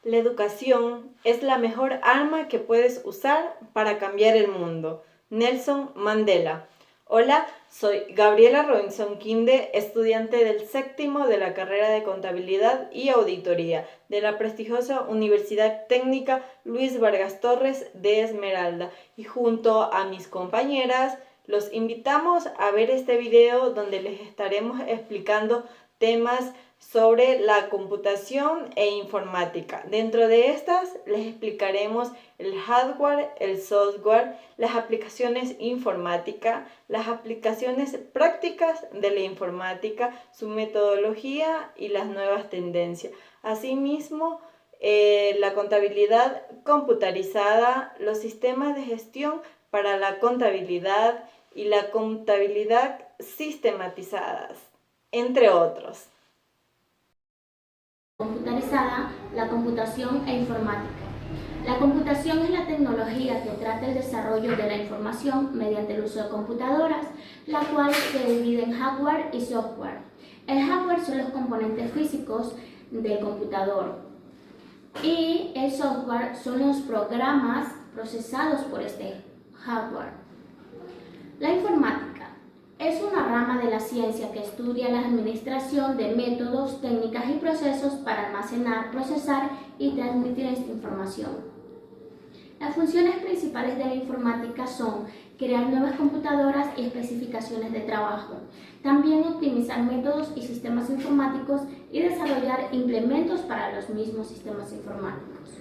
La educación es la mejor arma que puedes usar para cambiar el mundo. Nelson Mandela. Hola, soy Gabriela Robinson Quinde, estudiante del séptimo de la carrera de Contabilidad y Auditoría de la prestigiosa Universidad Técnica Luis Vargas Torres de Esmeralda, y junto a mis compañeras los invitamos a ver este video donde les estaremos explicando temas sobre la computación e informática. Dentro de estas les explicaremos el hardware, el software, las aplicaciones informáticas, las aplicaciones prácticas de la informática, su metodología y las nuevas tendencias. Asimismo, la contabilidad computarizada, los sistemas de gestión para la contabilidad y la contabilidad sistematizadas, entre otros. Computarizada, la computación e informática. La computación es la tecnología que trata el desarrollo de la información mediante el uso de computadoras, la cual se divide en hardware y software. El hardware son los componentes físicos del computador y el software son los programas procesados por este hardware. La informática es una rama de la ciencia que estudia la administración de métodos, técnicas y procesos para almacenar, procesar y transmitir esta información. Las funciones principales de la informática son crear nuevas computadoras y especificaciones de trabajo, también optimizar métodos y sistemas informáticos y desarrollar implementos para los mismos sistemas informáticos.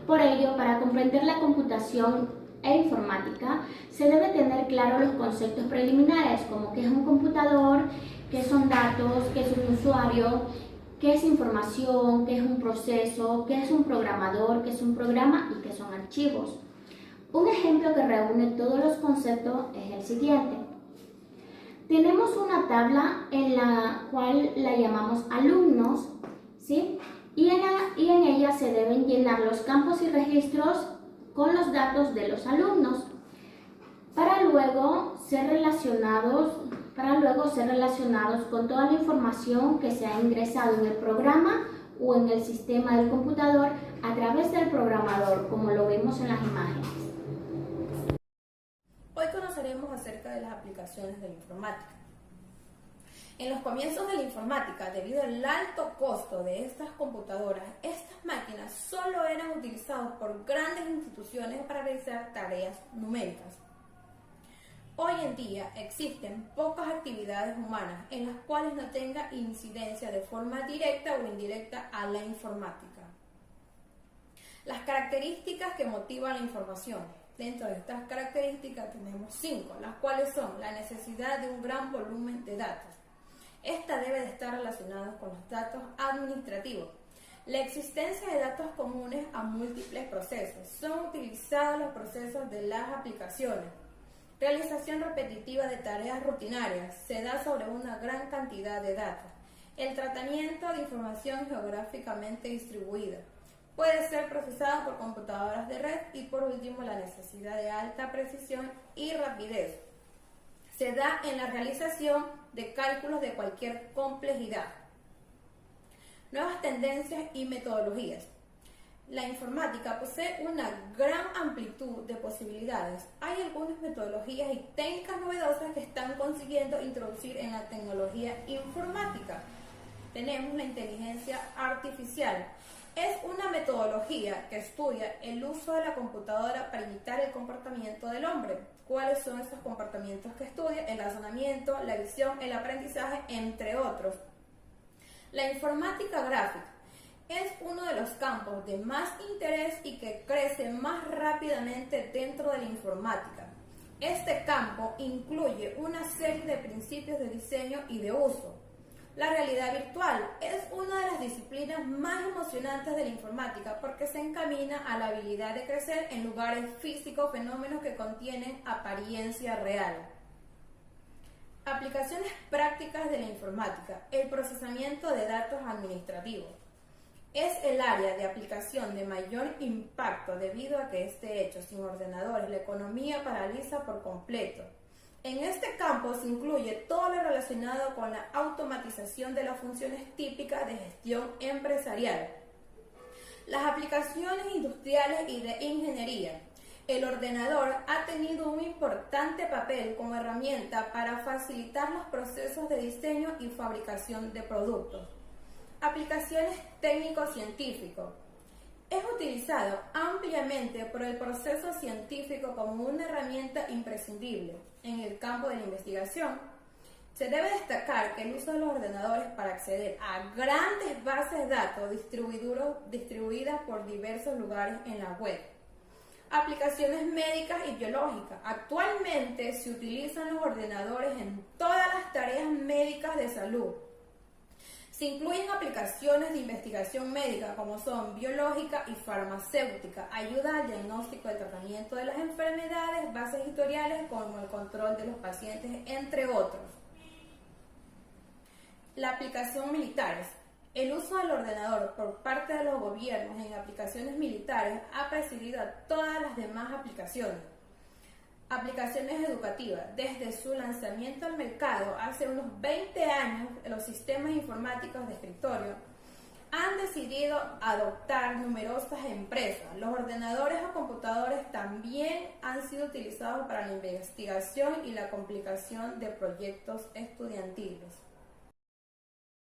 Por ello, para comprender la computación e informática, se debe tener claro los conceptos preliminares, como qué es un computador, qué son datos, qué es un usuario, qué es información, qué es un proceso, qué es un programador, qué es un programa y qué son archivos. Un ejemplo que reúne todos los conceptos es el siguiente. Tenemos una tabla en la cual la llamamos alumnos, ¿sí? Y en ella se deben llenar los campos y registros con los datos de los alumnos para luego ser relacionados con toda la información que se ha ingresado en el programa o en el sistema del computador a través del programador, como lo vemos en las imágenes. Hoy conoceremos acerca de las aplicaciones de la informática. En los comienzos de la informática, debido al alto costo de estas computadoras, estas máquinas solo eran utilizadas por grandes instituciones para realizar tareas numéricas. Hoy en día existen pocas actividades humanas en las cuales no tenga incidencia de forma directa o indirecta a la informática. Las características que motivan la información. Dentro de estas características tenemos 5, las cuales son la necesidad de un gran volumen de datos. Esta debe de estar relacionada con los datos administrativos. La existencia de datos comunes a múltiples procesos. Son utilizados los procesos de las aplicaciones. Realización repetitiva de tareas rutinarias. Se da sobre una gran cantidad de datos. El tratamiento de información geográficamente distribuida. Puede ser procesada por computadoras de red y por último la necesidad de alta precisión y rapidez. Se da en la realización de cálculos de cualquier complejidad. Nuevas tendencias y metodologías. La informática posee una gran amplitud de posibilidades. Hay algunas metodologías y técnicas novedosas que están consiguiendo introducir en la tecnología informática. Tenemos la inteligencia artificial. Es una metodología que estudia el uso de la computadora para imitar el comportamiento del hombre. ¿Cuáles son esos comportamientos que estudia? El razonamiento, la visión, el aprendizaje, entre otros. La informática gráfica es uno de los campos de más interés y que crece más rápidamente dentro de la informática. Este campo incluye una serie de principios de diseño y de uso. La realidad virtual es una de las disciplinas más emocionantes de la informática porque se encamina a la habilidad de crecer en lugares físicos, fenómenos que contienen apariencia real. Aplicaciones prácticas de la informática. El procesamiento de datos administrativos. Es el área de aplicación de mayor impacto debido a que este hecho, sin ordenadores, la economía paraliza por completo. En este campo se incluye todo lo relacionado con la automatización de las funciones típicas de gestión empresarial. Las aplicaciones industriales y de ingeniería. El ordenador ha tenido un importante papel como herramienta para facilitar los procesos de diseño y fabricación de productos. Aplicaciones técnico-científico. Es utilizado ampliamente por el proceso científico como una herramienta imprescindible en el campo de la investigación. Se debe destacar que el uso de los ordenadores para acceder a grandes bases de datos distribuidas por diversos lugares en la web. Aplicaciones médicas y biológicas. Actualmente se utilizan los ordenadores en todas las tareas médicas de salud. Se incluyen aplicaciones de investigación médica como son biológica y farmacéutica, ayuda al diagnóstico y tratamiento de las enfermedades, bases editoriales como el control de los pacientes, entre otros. La aplicación militares. El uso del ordenador por parte de los gobiernos en aplicaciones militares ha precedido a todas las demás aplicaciones. Aplicaciones educativas. Desde su lanzamiento al mercado hace unos 20 años, los sistemas informáticos de escritorio han decidido adoptar numerosas empresas. Los ordenadores o computadores también han sido utilizados para la investigación y la complicación de proyectos estudiantiles.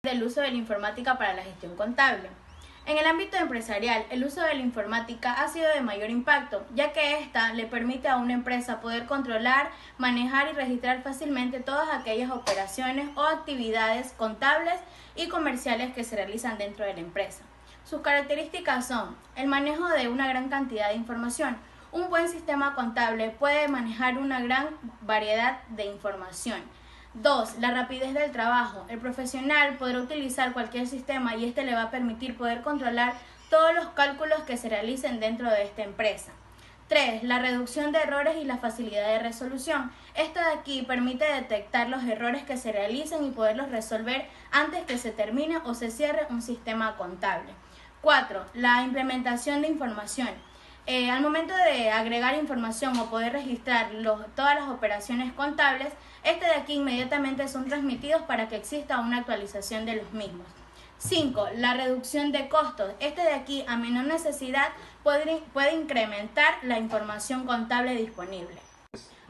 Del uso de la informática para la gestión contable. En el ámbito empresarial, el uso de la informática ha sido de mayor impacto, ya que ésta le permite a una empresa poder controlar, manejar y registrar fácilmente todas aquellas operaciones o actividades contables y comerciales que se realizan dentro de la empresa. Sus características son el manejo de una gran cantidad de información. Un buen sistema contable puede manejar una gran variedad de información. 2. La rapidez del trabajo. El profesional podrá utilizar cualquier sistema y este le va a permitir poder controlar todos los cálculos que se realicen dentro de esta empresa. 3. La reducción de errores y la facilidad de resolución. Esto de aquí permite detectar los errores que se realicen y poderlos resolver antes que se termine o se cierre un sistema contable. 4. La implementación de información. Al momento de agregar información o poder registrar todas las operaciones contables, de aquí inmediatamente son transmitidos para que exista una actualización de los mismos. 5. La reducción de costos. De aquí a menor necesidad puede incrementar la información contable disponible.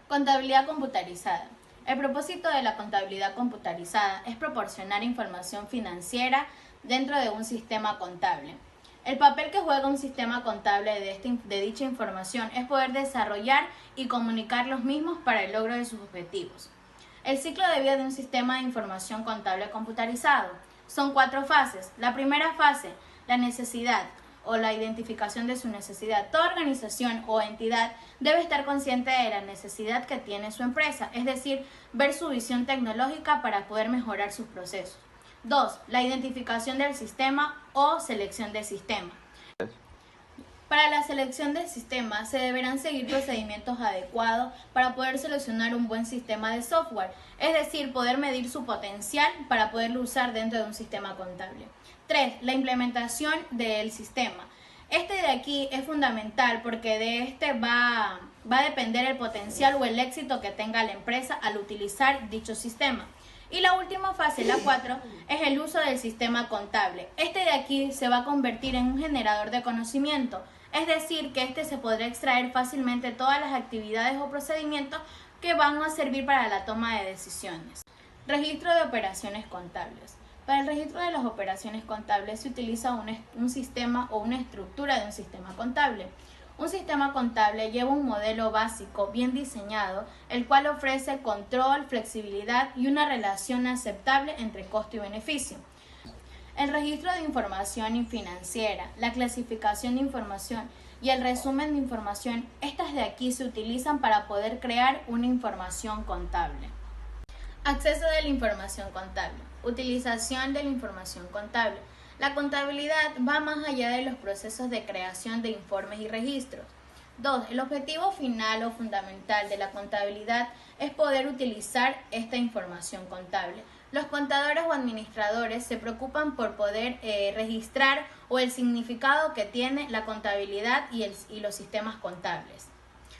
Contabilidad computarizada. El propósito de la contabilidad computarizada es proporcionar información financiera dentro de un sistema contable. El papel que juega un sistema contable de dicha información es poder desarrollar y comunicar los mismos para el logro de sus objetivos. El ciclo de vida de un sistema de información contable computarizado. Son 4 fases. La primera fase, la necesidad o la identificación de su necesidad. Toda organización o entidad debe estar consciente de la necesidad que tiene su empresa, es decir, ver su visión tecnológica para poder mejorar sus procesos. 2. La identificación del sistema o selección de sistema. Para la selección del sistema se deberán seguir procedimientos adecuados para poder seleccionar un buen sistema de software, es decir, poder medir su potencial para poderlo usar dentro de un sistema contable. 3. La implementación del sistema. De aquí es fundamental porque de va a depender el potencial o el éxito que tenga la empresa al utilizar dicho sistema. Y la última fase, la 4, es el uso del sistema contable. De aquí se va a convertir en un generador de conocimiento, es decir, que se podrá extraer fácilmente todas las actividades o procedimientos que van a servir para la toma de decisiones. Registro de operaciones contables. Para el registro de las operaciones contables se utiliza un sistema o una estructura de un sistema contable. Un sistema contable lleva un modelo básico bien diseñado, el cual ofrece control, flexibilidad y una relación aceptable entre costo y beneficio. El registro de información financiera, la clasificación de información y el resumen de información, de aquí se utilizan para poder crear una información contable. Acceso de la información contable. Utilización de la información contable. La contabilidad va más allá de los procesos de creación de informes y registros. 2. El objetivo final o fundamental de la contabilidad es poder utilizar esta información contable. Los contadores o administradores se preocupan por poder registrar o el significado que tiene la contabilidad y los sistemas contables.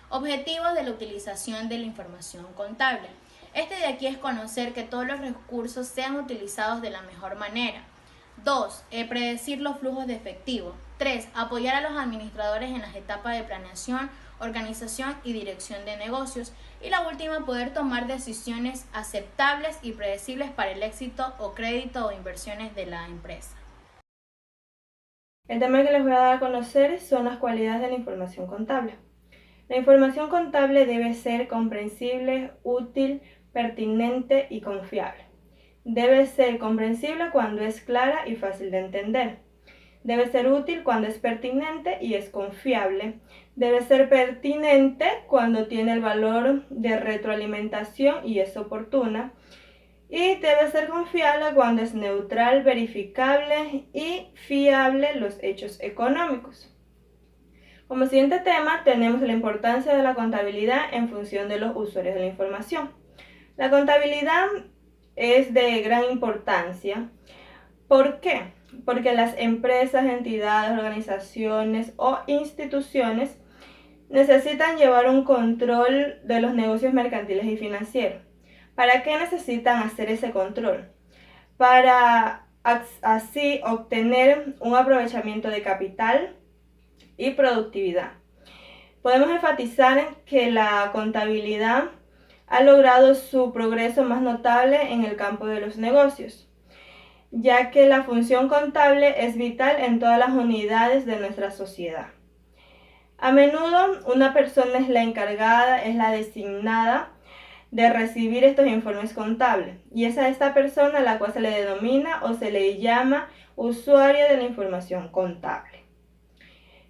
Objetivos de la utilización de la información contable. De aquí es conocer que todos los recursos sean utilizados de la mejor manera. 2. Predecir los flujos de efectivo. 3. Apoyar a los administradores en las etapas de planeación, organización y dirección de negocios. Y la última, poder tomar decisiones aceptables y predecibles para el éxito o crédito o inversiones de la empresa. El tema que les voy a dar a conocer son las cualidades de la información contable. La información contable debe ser comprensible, útil, pertinente y confiable. Debe ser comprensible cuando es clara y fácil de entender. Debe ser útil cuando es pertinente y es confiable. Debe ser pertinente cuando tiene el valor de retroalimentación y es oportuna. Y debe ser confiable cuando es neutral, verificable y fiable los hechos económicos. Como siguiente tema tenemos la importancia de la contabilidad en función de los usuarios de la información. La contabilidad es de gran importancia. ¿Por qué? Porque las empresas, entidades, organizaciones o instituciones necesitan llevar un control de los negocios mercantiles y financieros. ¿Para qué necesitan hacer ese control? Para así obtener un aprovechamiento de capital y productividad. Podemos enfatizar que la contabilidad ha logrado su progreso más notable en el campo de los negocios, ya que la función contable es vital en todas las unidades de nuestra sociedad. A menudo una persona es la encargada, es la designada de recibir estos informes contables, y es a esta persona a la cual se le denomina o se le llama usuario de la información contable.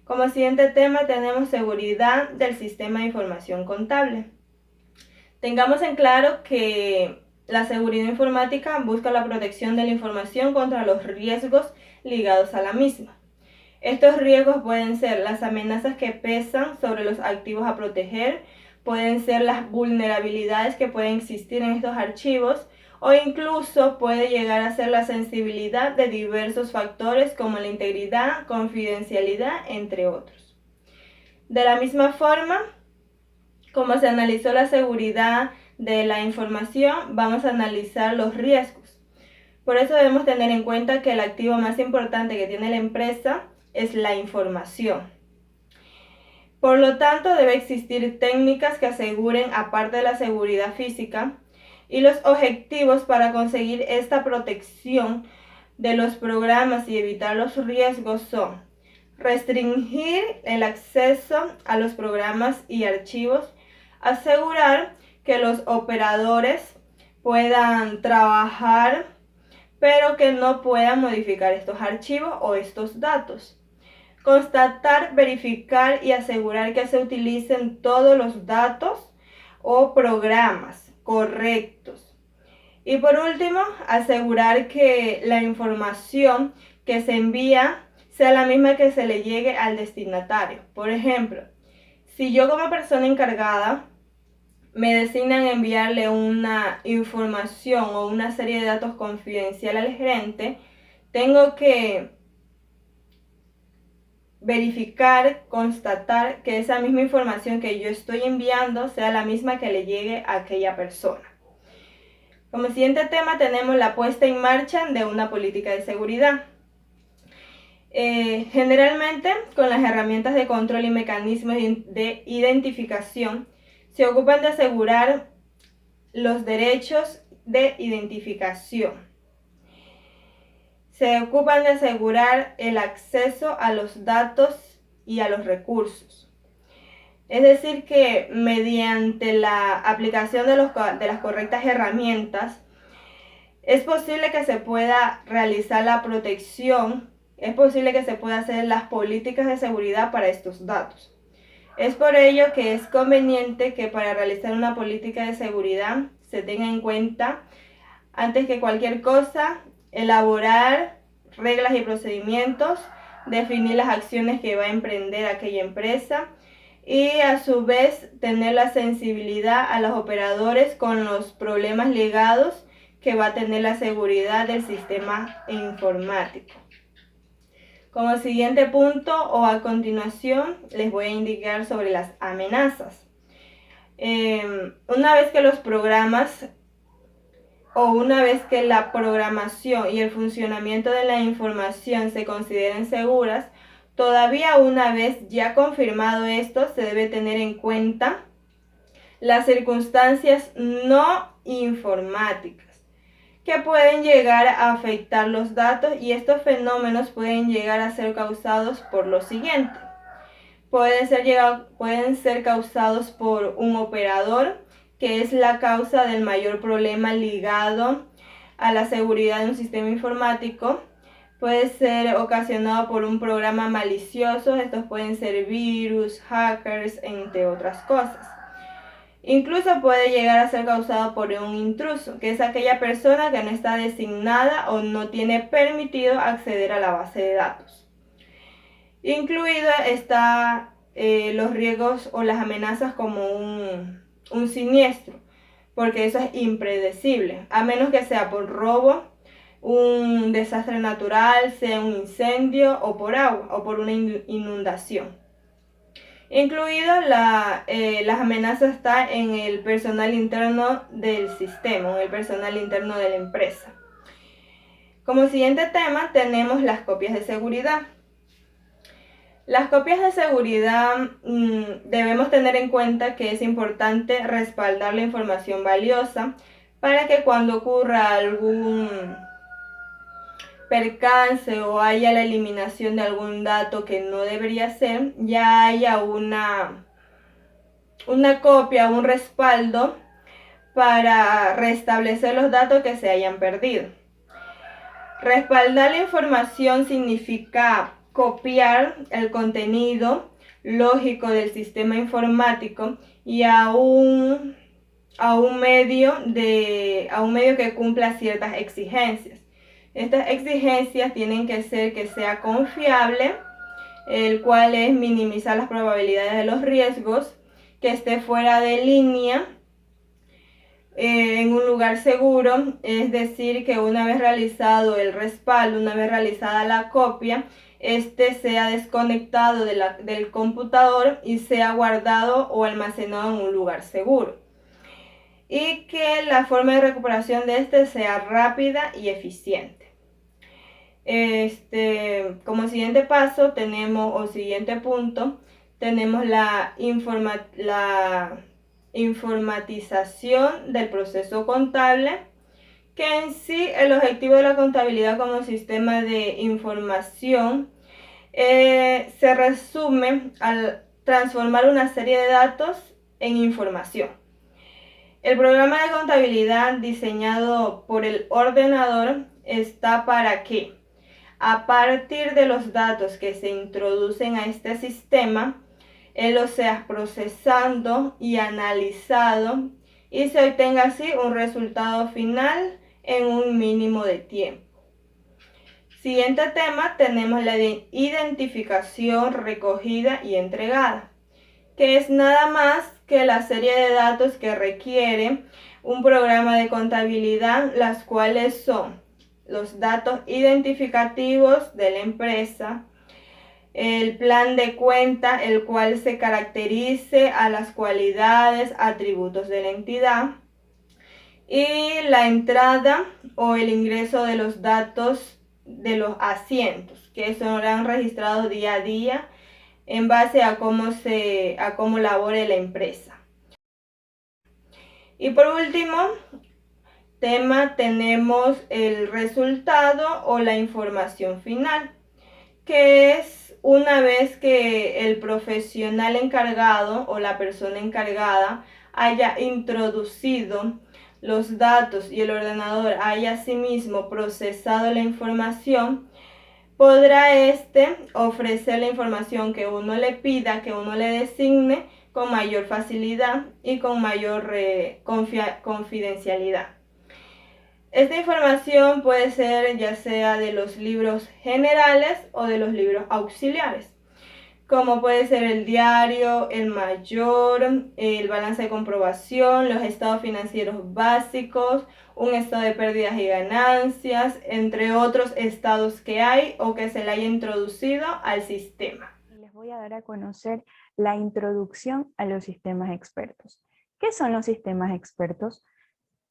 Como siguiente tema tenemos seguridad del sistema de información contable. Tengamos en claro que la seguridad informática busca la protección de la información contra los riesgos ligados a la misma. Estos riesgos pueden ser las amenazas que pesan sobre los activos a proteger, pueden ser las vulnerabilidades que pueden existir en estos archivos o incluso puede llegar a ser la sensibilidad de diversos factores como la integridad, confidencialidad, entre otros. De la misma forma, como se analizó la seguridad de la información, vamos a analizar los riesgos. Por eso debemos tener en cuenta que el activo más importante que tiene la empresa es la información. Por lo tanto, debe existir técnicas que aseguren, aparte de la seguridad física, y los objetivos para conseguir esta protección de los programas y evitar los riesgos son restringir el acceso a los programas y archivos, asegurar que los operadores puedan trabajar, pero que no puedan modificar estos archivos o estos datos. Constatar, verificar y asegurar que se utilicen todos los datos o programas correctos. Y por último, asegurar que la información que se envía sea la misma que se le llegue al destinatario. Por ejemplo, si yo como persona encargada me designan enviarle una información o una serie de datos confidencial al gerente, tengo que verificar, constatar que esa misma información que yo estoy enviando sea la misma que le llegue a aquella persona. Como siguiente tema tenemos la puesta en marcha de una política de seguridad. Generalmente con las herramientas de control y mecanismos de identificación se ocupan de asegurar los derechos de identificación. Se ocupan de asegurar el acceso a los datos y a los recursos. Es decir, que mediante la aplicación de las correctas herramientas, es posible que se pueda realizar la protección, es posible que se pueda hacer las políticas de seguridad para estos datos. Es por ello que es conveniente que para realizar una política de seguridad se tenga en cuenta, antes que cualquier cosa, elaborar reglas y procedimientos, definir las acciones que va a emprender aquella empresa y a su vez tener la sensibilidad a los operadores con los problemas ligados que va a tener la seguridad del sistema informático. Como siguiente punto o a continuación les voy a indicar sobre las amenazas. Una vez que los programas o una vez que la programación y el funcionamiento de la información se consideren seguras, Todavía una vez ya confirmado esto, se debe tener en cuenta las circunstancias no informáticas que pueden llegar a afectar los datos, y estos fenómenos pueden llegar a ser causados por lo siguiente. Pueden ser causados por un operador, que es la causa del mayor problema ligado a la seguridad de un sistema informático. Puede ser ocasionado por un programa malicioso, estos pueden ser virus, hackers, entre otras cosas. Incluso puede llegar a ser causado por un intruso, que es aquella persona que no está designada o no tiene permitido acceder a la base de datos. Incluido está los riesgos o las amenazas como un siniestro, porque eso es impredecible, a menos que sea por robo, un desastre natural, sea un incendio o por agua o por una inundación. Incluido las amenazas está en el personal interno del sistema, en el personal interno de la empresa. Como siguiente tema tenemos las copias de seguridad. Las copias de seguridad debemos tener en cuenta que es importante respaldar la información valiosa para que cuando ocurra algún percance o haya la eliminación de algún dato que no debería ser, ya haya una copia, un respaldo para restablecer los datos que se hayan perdido. Respaldar la información significa copiar el contenido lógico del sistema informático y a un medio que cumpla ciertas exigencias. Estas exigencias tienen que ser que sea confiable, el cual es minimizar las probabilidades de los riesgos, que esté fuera de línea, en un lugar seguro, es decir, que una vez realizado el respaldo, una vez realizada la copia, este sea desconectado del computador y sea guardado o almacenado en un lugar seguro. Y que la forma de recuperación de este sea rápida y eficiente. Como siguiente paso siguiente punto, tenemos la informatización del proceso contable, que en sí el objetivo de la contabilidad como sistema de información se resume al transformar una serie de datos en información. El programa de contabilidad diseñado por el ordenador está para que, a partir de los datos que se introducen a este sistema, él los sea procesando y analizado y se obtenga así un resultado final en un mínimo de tiempo. Siguiente tema, tenemos la identificación recogida y entregada, que es nada más que la serie de datos que requiere un programa de contabilidad, las cuales son los datos identificativos de la empresa, el plan de cuenta, el cual se caracterice a las cualidades, atributos de la entidad, y la entrada o el ingreso de los datos de los asientos, que serán registrados día a día en base a cómo labore la empresa. Y por último, tenemos el resultado o la información final, que es una vez que el profesional encargado o la persona encargada haya introducido los datos y el ordenador haya asimismo procesado la información, podrá ofrecer la información que uno le pida, que uno le designe, con mayor facilidad y con mayor confidencialidad. Esta información puede ser ya sea de los libros generales o de los libros auxiliares, como puede ser el diario, el mayor, el balance de comprobación, los estados financieros básicos, un estado de pérdidas y ganancias, entre otros estados que hay o que se le haya introducido al sistema. Les voy a dar a conocer la introducción a los sistemas expertos. ¿Qué son los sistemas expertos?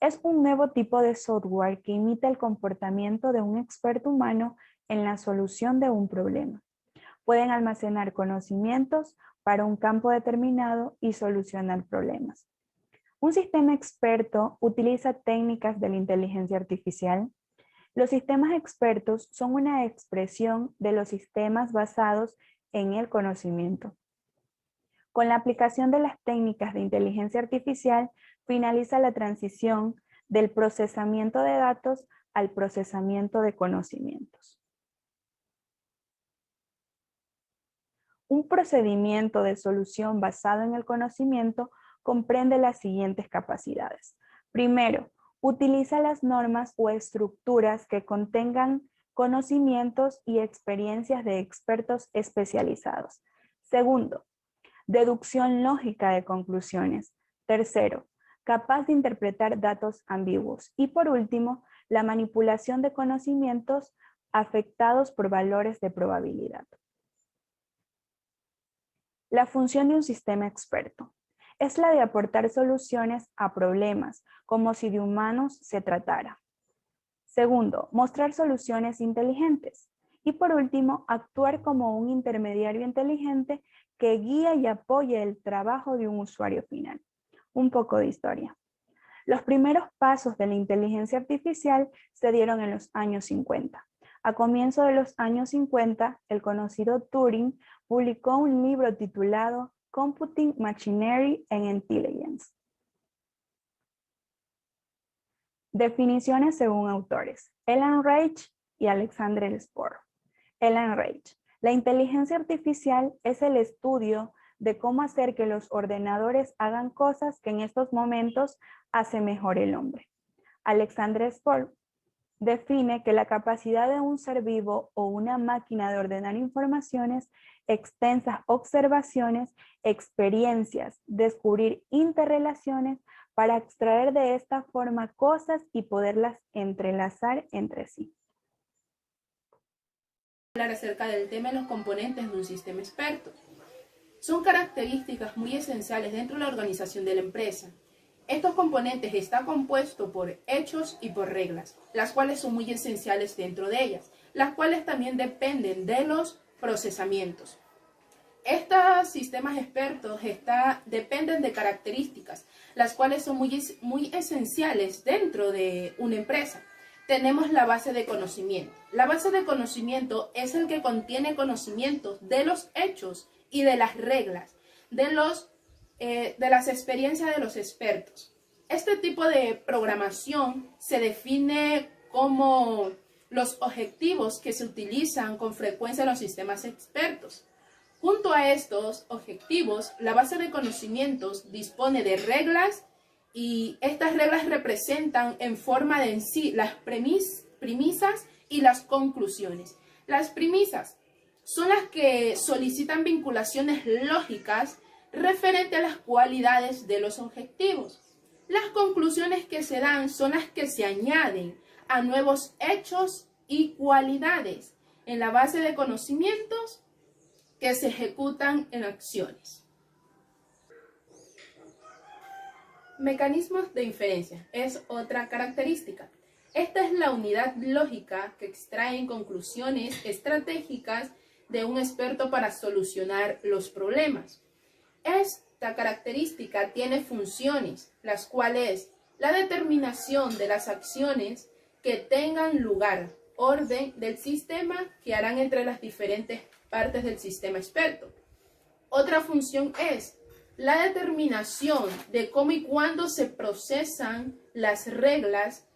Es un nuevo tipo de software que imita el comportamiento de un experto humano en la solución de un problema. pueden almacenar conocimientos para un campo determinado y solucionar problemas. Un sistema experto utiliza técnicas de la inteligencia artificial. Los sistemas expertos son una expresión de los sistemas basados en el conocimiento. Con la aplicación de las técnicas de inteligencia artificial, finaliza la transición del procesamiento de datos al procesamiento de conocimientos. Un procedimiento de solución basado en el conocimiento comprende las siguientes capacidades. Primero, utiliza las normas o estructuras que contengan conocimientos y experiencias de expertos especializados. Segundo, deducción lógica de conclusiones. Tercero, capaz de interpretar datos ambiguos. Y por último, la manipulación de conocimientos afectados por valores de probabilidad. La función de un sistema experto es la de aportar soluciones a problemas, como si de humanos se tratara. Segundo, mostrar soluciones inteligentes. Y por último, actuar como un intermediario inteligente que guía y apoya el trabajo de un usuario final. Un poco de historia. Los primeros pasos de la inteligencia artificial se dieron en los años 50. A comienzos de los años 50, el conocido Turing publicó un libro titulado Computing Machinery and Intelligence. Definiciones según autores: Alan Reich y Alexander Spohr. Alan Reich: la inteligencia artificial es el estudio de cómo hacer que los ordenadores hagan cosas que en estos momentos hace mejor el hombre. Alexander Spohr define que la capacidad de un ser vivo o una máquina de ordenar informaciones, extensas observaciones, experiencias, descubrir interrelaciones para extraer de esta forma cosas y poderlas entrelazar entre sí. Hablar acerca del tema de los componentes de un sistema experto. Son características muy esenciales dentro de la organización de la empresa. Estos componentes están compuestos por hechos y por reglas, las cuales son muy esenciales dentro de ellas, las cuales también dependen de los procesamientos. Estos sistemas expertos dependen de características, las cuales son muy esenciales dentro de una empresa. Tenemos la base de conocimiento. La base de conocimiento es el que contiene conocimientos de los hechos y de las reglas, de las experiencias de los expertos. Este tipo de programación se define como los objetivos que se utilizan con frecuencia en los sistemas expertos. Junto a estos objetivos, la base de conocimientos dispone de reglas y estas reglas representan en forma de en sí las premisas y las conclusiones. Las premisas son las que solicitan vinculaciones lógicas referente a las cualidades de los objetivos. Las conclusiones que se dan son las que se añaden a nuevos hechos y cualidades en la base de conocimientos que se ejecutan en acciones. Mecanismos de inferencia es otra característica. Esta es la unidad lógica que extrae conclusiones estratégicas de un experto para solucionar los problemas. Esta característica tiene funciones, las cuales la determinación de las acciones que tengan lugar, orden del sistema que harán entre las diferentes partes del sistema experto. Otra función es la determinación de cómo y cuándo se procesan las reglas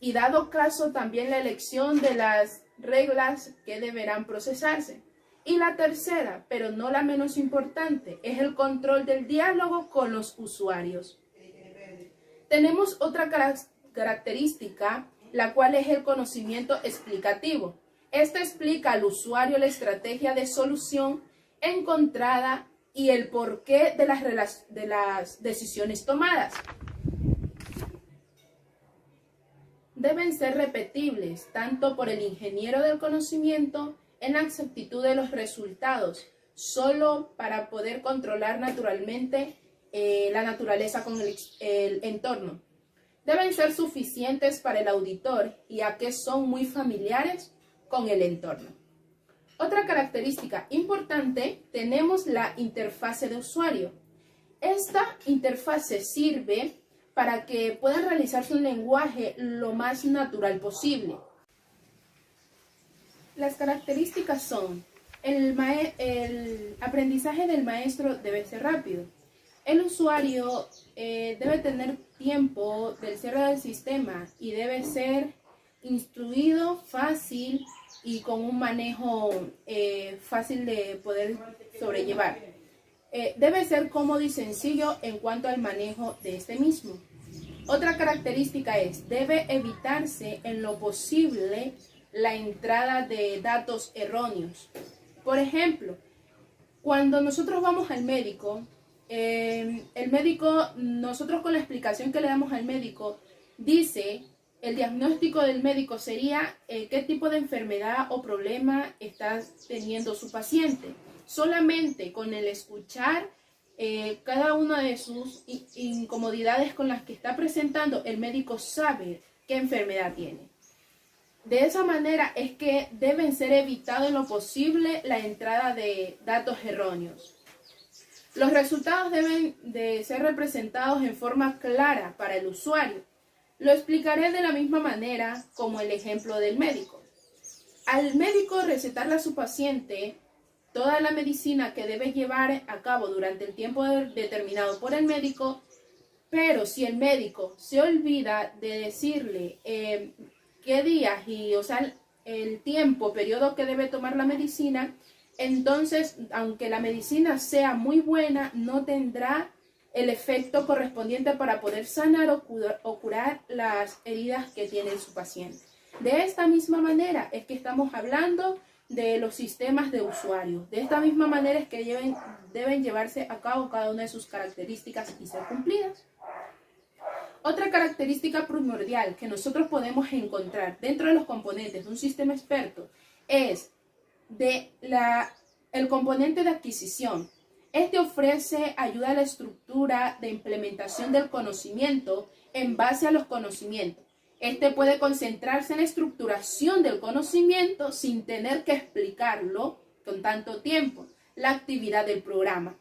y dado caso también la elección de las reglas que deberán procesarse. Y la tercera, pero no la menos importante, es el control del diálogo con los usuarios. Tenemos otra característica, la cual es el conocimiento explicativo. Esta explica al usuario la estrategia de solución encontrada y el porqué de las decisiones tomadas. Deben ser repetibles tanto por el ingeniero del conocimiento en la exactitud de los resultados, solo para poder controlar naturalmente la naturaleza con el entorno. Deben ser suficientes para el auditor, ya que son muy familiares con el entorno. Otra característica importante, tenemos la interfase de usuario. Esta interfase sirve para que puedan realizarse un lenguaje lo más natural posible. Las características son: el aprendizaje del maestro debe ser rápido. El usuario debe tener tiempo del cierre del sistema y debe ser instruido, fácil y con un manejo fácil de poder sobrellevar. Debe ser cómodo y sencillo en cuanto al manejo de este mismo. Otra característica es: debe evitarse en lo posible la entrada de datos erróneos. Por ejemplo, cuando nosotros vamos al médico, nosotros con la explicación que le damos al médico, dice, el diagnóstico del médico sería qué tipo de enfermedad o problema está teniendo su paciente. Solamente con el escuchar cada una de sus incomodidades con las que está presentando, el médico sabe qué enfermedad tiene. De esa manera es que deben ser evitados en lo posible la entrada de datos erróneos. Los resultados deben de ser representados en forma clara para el usuario. Lo explicaré de la misma manera como el ejemplo del médico. Al médico recetarle a su paciente toda la medicina que debe llevar a cabo durante el tiempo determinado por el médico, pero si el médico se olvida de decirle qué días y el periodo que debe tomar la medicina, entonces, aunque la medicina sea muy buena, no tendrá el efecto correspondiente para poder sanar o curar las heridas que tiene su paciente. De esta misma manera es que estamos hablando de los sistemas de usuario. De esta misma manera es que deben llevarse a cabo cada una de sus características y ser cumplidas. Otra característica primordial que nosotros podemos encontrar dentro de los componentes de un sistema experto es el componente de adquisición. Este ofrece ayuda a la estructura de implementación del conocimiento en base a los conocimientos. Este puede concentrarse en la estructuración del conocimiento sin tener que explicarlo con tanto tiempo, la actividad del programa.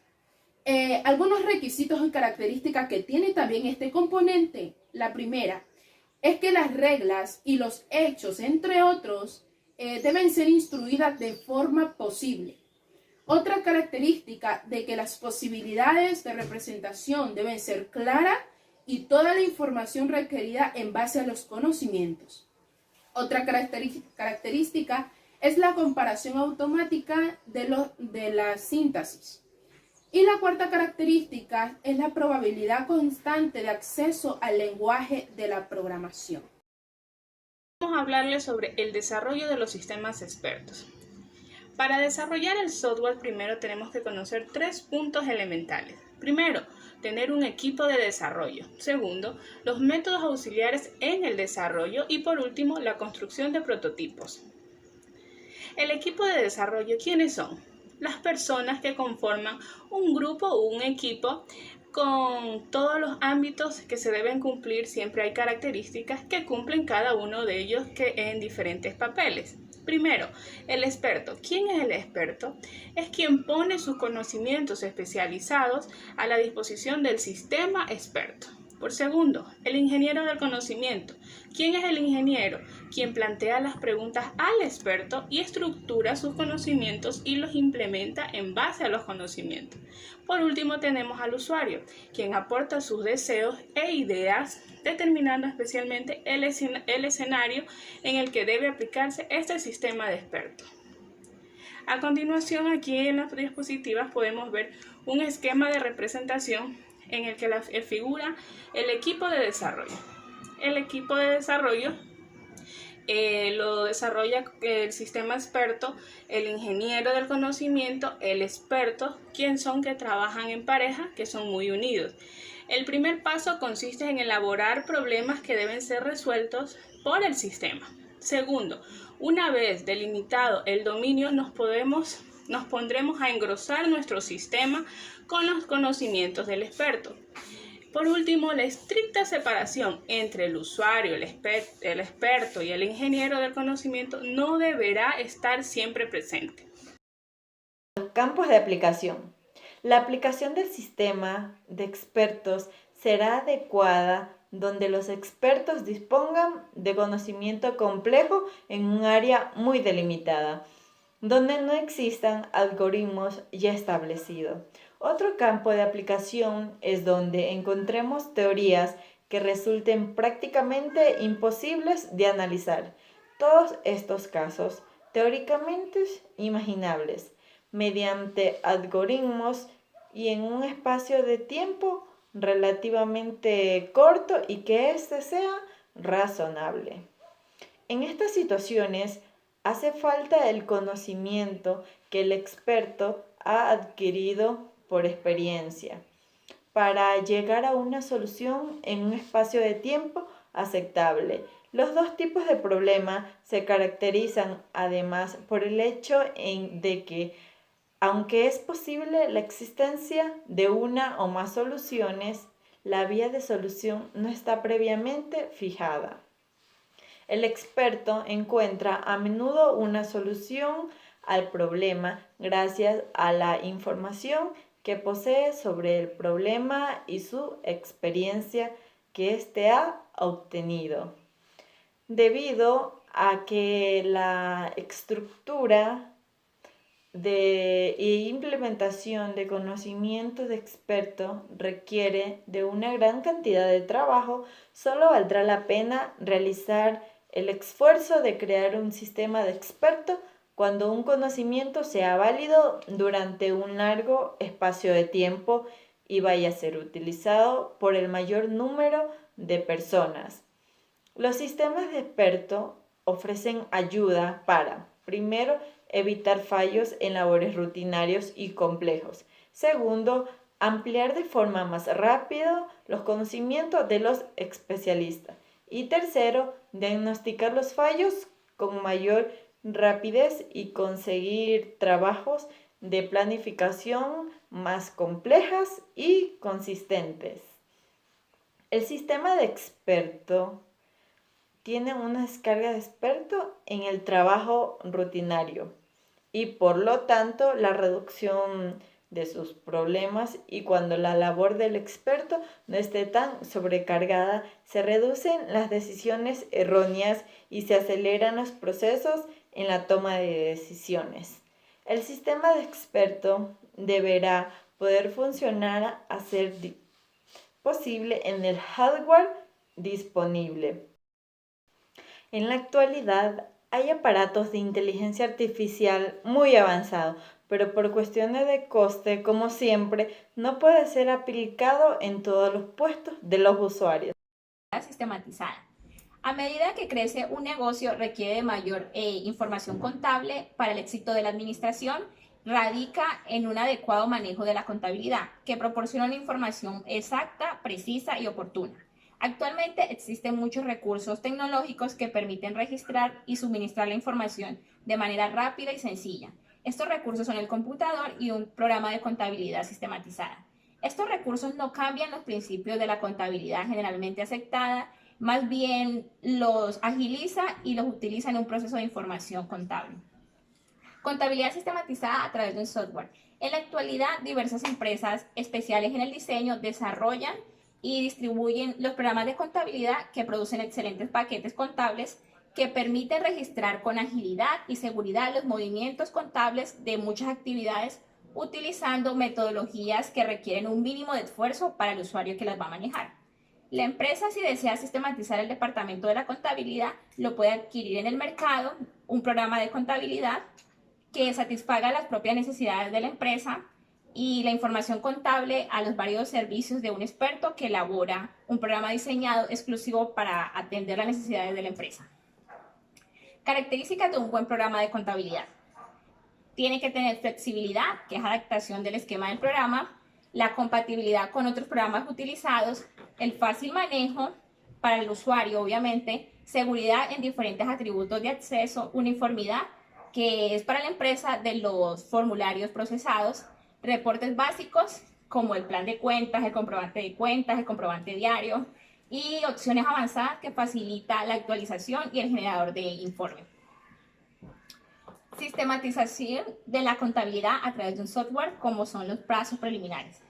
Algunos requisitos y características que tiene también este componente. La primera es que las reglas y los hechos, entre otros, deben ser instruidas de forma posible. Otra característica de que las posibilidades de representación deben ser claras y toda la información requerida en base a los conocimientos. Otra característica es la comparación automática de la síntesis. Y la cuarta característica es la probabilidad constante de acceso al lenguaje de la programación. Vamos a hablarles sobre el desarrollo de los sistemas expertos. Para desarrollar el software, primero tenemos que conocer 3 puntos elementales. Primero, tener un equipo de desarrollo. Segundo, los métodos auxiliares en el desarrollo. Y por último, la construcción de prototipos. El equipo de desarrollo, ¿quiénes son? Las personas que conforman un grupo o un equipo con todos los ámbitos que se deben cumplir. Siempre hay características que cumplen cada uno de ellos que en diferentes papeles. Primero, el experto. ¿Quién es el experto? Es quien pone sus conocimientos especializados a la disposición del sistema experto. Por segundo, el ingeniero del conocimiento. ¿Quién es el ingeniero? Quien plantea las preguntas al experto y estructura sus conocimientos y los implementa en base a los conocimientos. Por último, tenemos al usuario, quien aporta sus deseos e ideas, determinando especialmente el escenario en el que debe aplicarse este sistema de expertos. A continuación, aquí en las diapositivas podemos ver un esquema de representación en el que figura el equipo de desarrollo. El equipo de desarrollo lo desarrolla el sistema experto, el ingeniero del conocimiento, el experto, quien son que trabajan en pareja, que son muy unidos. El primer paso consiste en elaborar problemas que deben ser resueltos por el sistema. Segundo, una vez delimitado el dominio, nos pondremos a engrosar nuestro sistema con los conocimientos del experto. Por último, la estricta separación entre el usuario, el experto y el ingeniero del conocimiento no deberá estar siempre presente. campos de aplicación. La aplicación del sistema de expertos será adecuada donde los expertos dispongan de conocimiento complejo en un área muy delimitada, donde no existan algoritmos ya establecidos. Otro campo de aplicación es donde encontremos teorías que resulten prácticamente imposibles de analizar. Todos estos casos, teóricamente imaginables, mediante algoritmos y en un espacio de tiempo relativamente corto y que éste sea razonable. En estas situaciones hace falta el conocimiento que el experto ha adquirido por experiencia para llegar a una solución en un espacio de tiempo aceptable. Los dos tipos de problema se caracterizan además por el hecho de que, aunque es posible la existencia de una o más soluciones, la vía de solución no está previamente fijada. El experto encuentra a menudo una solución al problema gracias a la información que posee sobre el problema y su experiencia que éste ha obtenido. Debido a que la estructura e implementación de conocimientos de experto requiere de una gran cantidad de trabajo, solo valdrá la pena realizar el esfuerzo de crear un sistema de experto cuando un conocimiento sea válido durante un largo espacio de tiempo y vaya a ser utilizado por el mayor número de personas. Los sistemas de experto ofrecen ayuda para, primero, evitar fallos en labores rutinarios y complejos. Segundo, ampliar de forma más rápida los conocimientos de los especialistas. Y tercero, diagnosticar los fallos con mayor rapidez y conseguir trabajos de planificación más complejas y consistentes. El sistema de experto tiene una descarga de experto en el trabajo rutinario y por lo tanto la reducción de sus problemas, y cuando la labor del experto no esté tan sobrecargada, se reducen las decisiones erróneas y se aceleran los procesos en la toma de decisiones. El sistema de experto deberá poder funcionar a ser posible en el hardware disponible. En la actualidad hay aparatos de inteligencia artificial muy avanzados, pero por cuestiones de coste, como siempre, no puede ser aplicado en todos los puestos de los usuarios. Sistematizada. A medida que crece un negocio requiere de mayor información contable para el éxito de la administración, radica en un adecuado manejo de la contabilidad, que proporciona una información exacta, precisa y oportuna. Actualmente existen muchos recursos tecnológicos que permiten registrar y suministrar la información de manera rápida y sencilla. Estos recursos son el computador y un programa de contabilidad sistematizada. Estos recursos no cambian los principios de la contabilidad generalmente aceptada, más bien los agiliza y los utiliza en un proceso de información contable. Contabilidad sistematizada a través de un software. En la actualidad, diversas empresas especiales en el diseño desarrollan y distribuyen los programas de contabilidad que producen excelentes paquetes contables que permiten registrar con agilidad y seguridad los movimientos contables de muchas actividades utilizando metodologías que requieren un mínimo de esfuerzo para el usuario que las va a manejar. La empresa, si desea sistematizar el departamento de la contabilidad, lo puede adquirir en el mercado, un programa de contabilidad que satisfaga las propias necesidades de la empresa y la información contable a los varios servicios de un experto que elabora un programa diseñado exclusivo para atender las necesidades de la empresa. Características de un buen programa de contabilidad. Tiene que tener flexibilidad, que es adaptación del esquema del programa, la compatibilidad con otros programas utilizados, el fácil manejo para el usuario, obviamente, seguridad en diferentes atributos de acceso, uniformidad, que es para la empresa de los formularios procesados, reportes básicos como el plan de cuentas, el comprobante diario y opciones avanzadas que facilita la actualización y el generador de informe. Sistematización de la contabilidad a través de un software como son los plazos preliminares.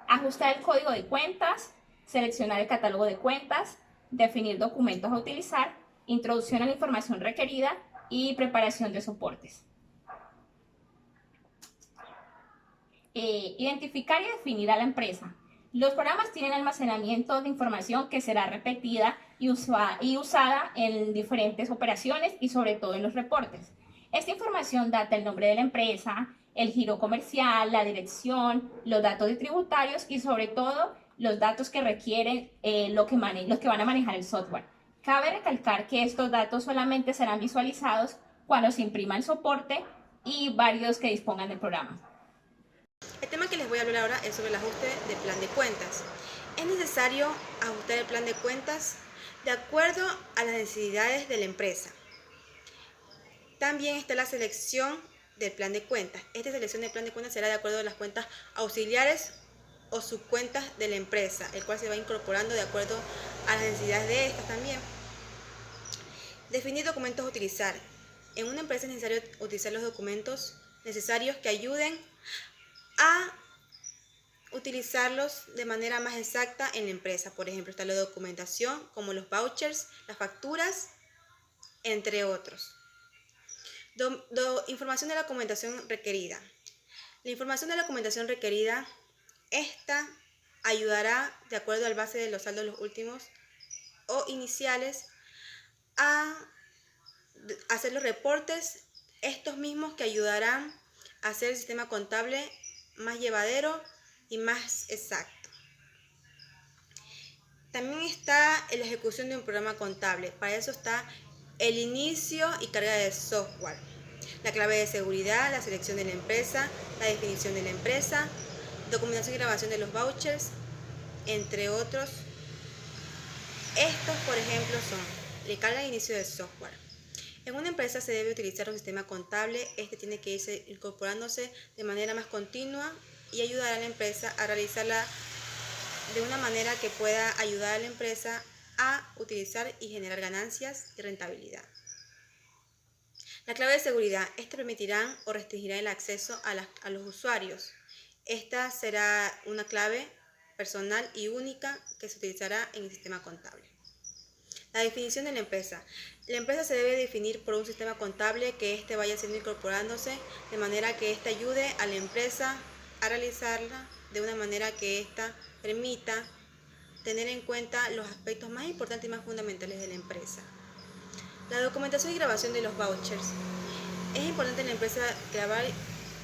Ajustar el código de cuentas, seleccionar el catálogo de cuentas, definir documentos a utilizar, introducción a la información requerida y preparación de soportes. Identificar y definir a la empresa. Los programas tienen almacenamiento de información que será repetida y usada en diferentes operaciones y sobre todo en los reportes. Esta información data el nombre de la empresa, el giro comercial, la dirección, los datos tributarios y sobre todo los datos que requieren los que van a manejar el software. Cabe recalcar que estos datos solamente serán visualizados cuando se imprima el soporte y varios que dispongan del programa. El tema que les voy a hablar ahora es sobre el ajuste de plan de cuentas. Es necesario ajustar el plan de cuentas de acuerdo a las necesidades de la empresa. También está la selección del plan de cuentas. Esta selección del plan de cuentas será de acuerdo a las cuentas auxiliares o subcuentas de la empresa, el cual se va incorporando de acuerdo a las necesidades de estas también. Definir documentos a utilizar. En una empresa es necesario utilizar los documentos necesarios que ayuden a utilizarlos de manera más exacta en la empresa. Por ejemplo, está la documentación como los vouchers, las facturas, entre otros. Información de la documentación requerida. La información de la documentación requerida, esta ayudará, de acuerdo al base de los saldos los últimos o iniciales, a hacer los reportes, estos mismos que ayudarán a hacer el sistema contable más llevadero y más exacto. También está la ejecución de un programa contable. Para eso está el inicio y carga de software, la clave de seguridad, la selección de la empresa, la definición de la empresa, documentación y grabación de los vouchers, entre otros. Estos, por ejemplo, son la carga de inicio de software. En una empresa se debe utilizar un sistema contable. Este tiene que irse incorporándose de manera más continua y ayudar a la empresa a realizarla de una manera que pueda ayudar a la empresa a utilizar y generar ganancias y rentabilidad. La clave de seguridad. Esta permitirá o restringirá el acceso a los usuarios. Esta será una clave personal y única que se utilizará en el sistema contable. La definición de la empresa. La empresa se debe definir por un sistema contable que éste vaya siendo incorporándose de manera que éste ayude a la empresa a realizarla de una manera que ésta permita tener en cuenta los aspectos más importantes y más fundamentales de la empresa. La documentación y grabación de los vouchers. Es importante en la empresa grabar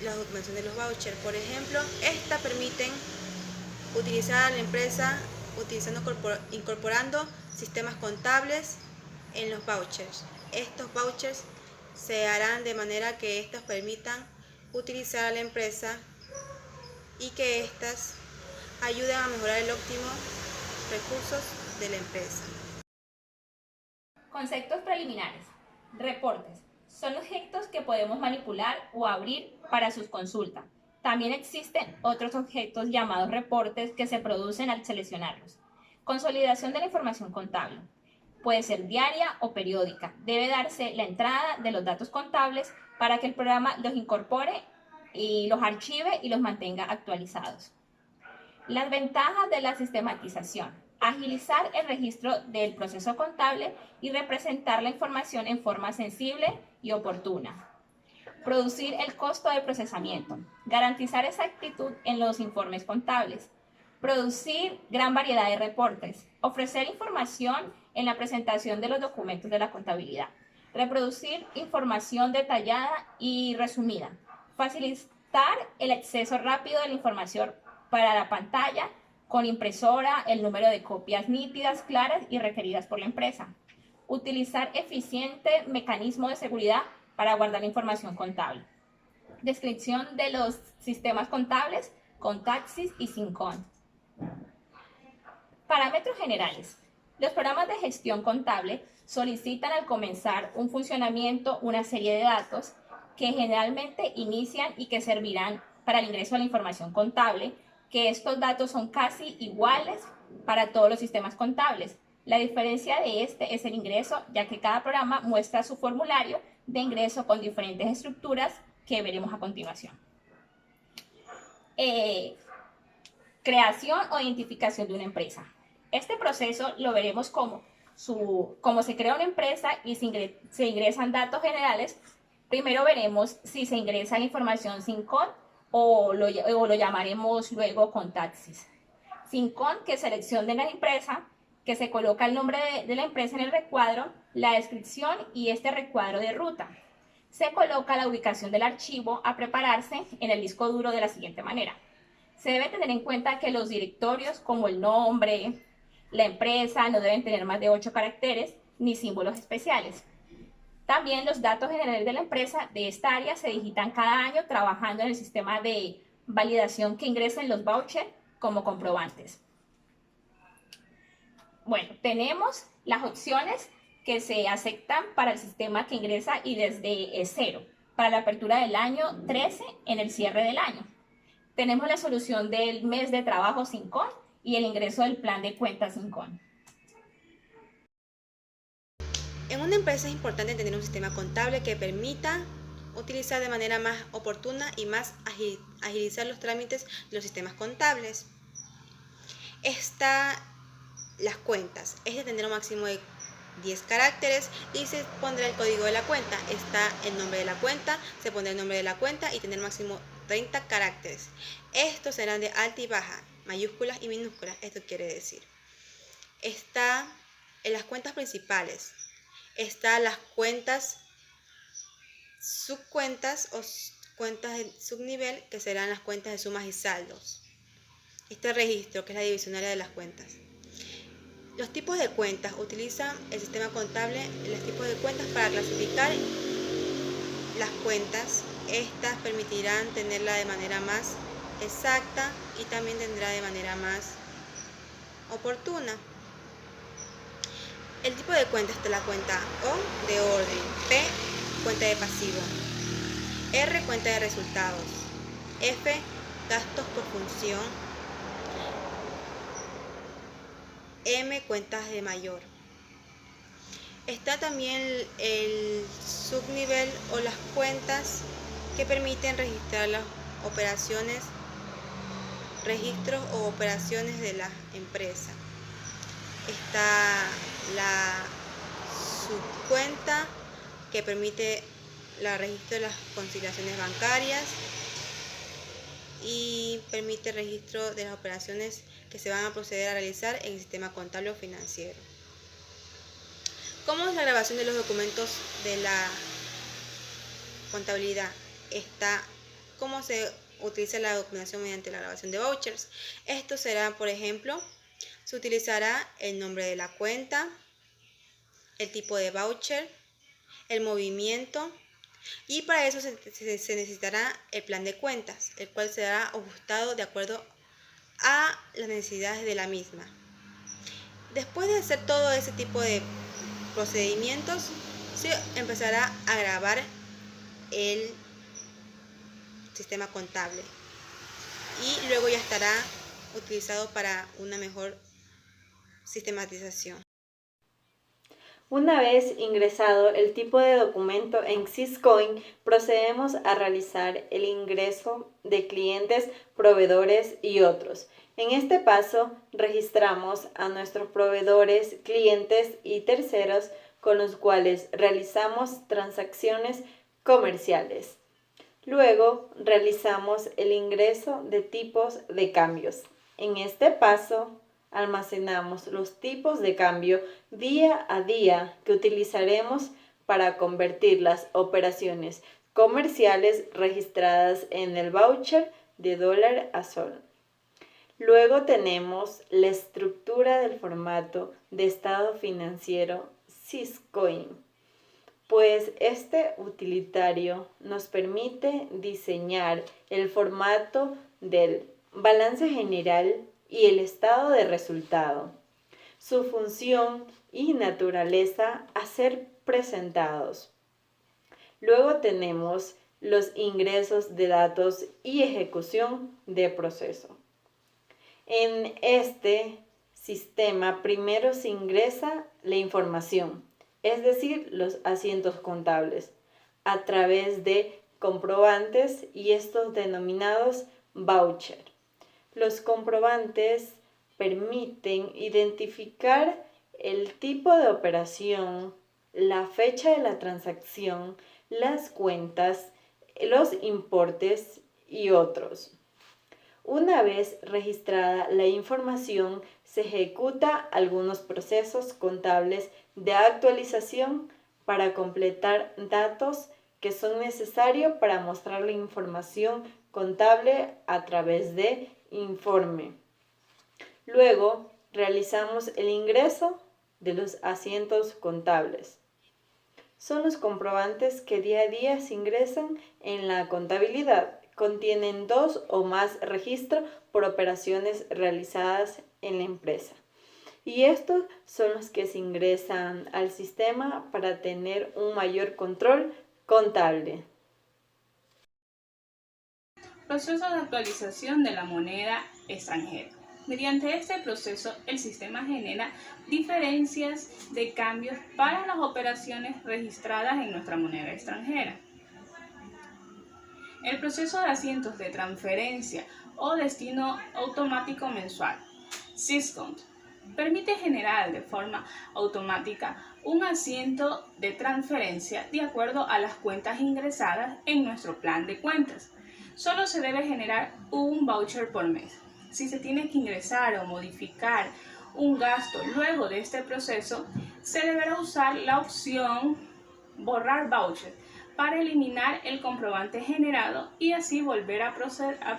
la documentación de los vouchers. Por ejemplo, estas permiten utilizar a la empresa incorporando sistemas contables en los vouchers. Estos vouchers se harán de manera que estos permitan utilizar a la empresa y que éstas ayuden a mejorar el óptimo recursos de la empresa. Conceptos preliminares. Reportes. Son objetos que podemos manipular o abrir para sus consultas. También existen otros objetos llamados reportes que se producen al seleccionarlos. Consolidación de la información contable. Puede ser diaria o periódica. Debe darse la entrada de los datos contables para que el programa los incorpore y los archive y los mantenga actualizados. Las ventajas de la sistematización. Agilizar el registro del proceso contable y representar la información en forma sensible y oportuna. Producir el costo de procesamiento. Garantizar exactitud en los informes contables. Producir gran variedad de reportes. Ofrecer información en la presentación de los documentos de la contabilidad. Reproducir información detallada y resumida. Facilitar el acceso rápido de la información para la pantalla con impresora, el número de copias nítidas, claras y requeridas por la empresa. Utilizar eficiente mecanismo de seguridad para guardar la información contable. Descripción de los sistemas contables con taxis y sin con. Parámetros generales. Los programas de gestión contable solicitan al comenzar un funcionamiento una serie de datos que generalmente inician y que servirán para el ingreso a la información contable, que estos datos son casi iguales para todos los sistemas contables. La diferencia de este es el ingreso, ya que cada programa muestra su formulario de ingreso con diferentes estructuras que veremos a continuación. Creación o identificación de una empresa. Este proceso lo veremos como se crea una empresa y se ingresan datos generales. Primero veremos si se ingresa la información sin CON o lo llamaremos luego con taxis. Sin CON, que es selección de la empresa, que se coloca el nombre de la empresa en el recuadro, la descripción y este recuadro de ruta. Se coloca la ubicación del archivo a prepararse en el disco duro de la siguiente manera. Se debe tener en cuenta que los directorios, como el nombre, la empresa, no deben tener más de 8 caracteres ni símbolos especiales. También los datos generales de la empresa de esta área se digitan cada año trabajando en el sistema de validación que ingresen los vouchers como comprobantes. Bueno, tenemos las opciones que se aceptan para el sistema que ingresa y desde 0, para la apertura del año 13 en el cierre del año. Tenemos la solución del mes de trabajo sin CON y el ingreso del plan de cuentas sin CON. En una empresa es importante tener un sistema contable que permita utilizar de manera más oportuna y más agilizar los trámites de los sistemas contables. Está las cuentas, es de tener un máximo de 10 caracteres y se pondrá el código de la cuenta. Está el nombre de la cuenta, se pondrá el nombre de la cuenta y tener máximo 30 caracteres. Estos serán de alta y baja, mayúsculas y minúsculas, esto quiere decir. Está en las cuentas principales, está las cuentas subcuentas o cuentas de subnivel, que serán las cuentas de sumas y saldos. Este registro, que es la divisionaria de las cuentas. Los tipos de cuentas, utilizan el sistema contable los tipos de cuentas para clasificar las cuentas. Estas permitirán tenerla de manera más exacta y también tendrá de manera más oportuna. El tipo de cuenta está la cuenta O de orden, P cuenta de pasivo, R cuenta de resultados, F gastos por función, M cuentas de mayor. Está también el subnivel o las cuentas que permiten registrar las operaciones, registros o operaciones de la empresa. Está la subcuenta que permite el registro de las conciliaciones bancarias y permite el registro de las operaciones que se van a proceder a realizar en el sistema contable o financiero. ¿Cómo es la grabación de los documentos de la contabilidad? ¿Cómo se utiliza la documentación mediante la grabación de vouchers? Esto será, por ejemplo, se utilizará el nombre de la cuenta, el tipo de voucher, el movimiento, y para eso se necesitará el plan de cuentas, el cual será ajustado de acuerdo a las necesidades de la misma. Después de hacer todo ese tipo de procedimientos, se empezará a grabar el sistema contable y luego ya estará utilizado para una mejor sistematización. Una vez ingresado el tipo de documento en Syscoin, procedemos a realizar el ingreso de clientes, proveedores y otros. En este paso, registramos a nuestros proveedores, clientes y terceros con los cuales realizamos transacciones comerciales. Luego, realizamos el ingreso de tipos de cambios. En este paso, almacenamos los tipos de cambio día a día que utilizaremos para convertir las operaciones comerciales registradas en el voucher de dólar a sol. Luego tenemos la estructura del formato de estado financiero Syscoin, pues este utilitario nos permite diseñar el formato del balance general y el estado de resultado, su función y naturaleza a ser presentados. Luego tenemos los ingresos de datos y ejecución de proceso. En este sistema primero se ingresa la información, es decir, los asientos contables. a través de comprobantes y estos denominados voucher. Los comprobantes permiten identificar el tipo de operación, la fecha de la transacción, las cuentas, los importes y otros. Una vez registrada la información, se ejecuta algunos procesos contables de actualización para completar datos que son necesarios para mostrar la información contable a través de informe. Luego, realizamos el ingreso de los asientos contables. Son los comprobantes que día a día se ingresan en la contabilidad. Contienen 2 o más registros por operaciones realizadas en la empresa. Y estos son los que se ingresan al sistema para tener un mayor control contable. Proceso de actualización de la moneda extranjera. Mediante este proceso, el sistema genera diferencias de cambios para las operaciones registradas en nuestra moneda extranjera. El proceso de asientos de transferencia o destino automático mensual, SYSCONT, permite generar de forma automática un asiento de transferencia de acuerdo a las cuentas ingresadas en nuestro plan de cuentas. Solo se debe generar un voucher por mes. Si se tiene que ingresar o modificar un gasto luego de este proceso, se deberá usar la opción borrar voucher para eliminar el comprobante generado y así volver a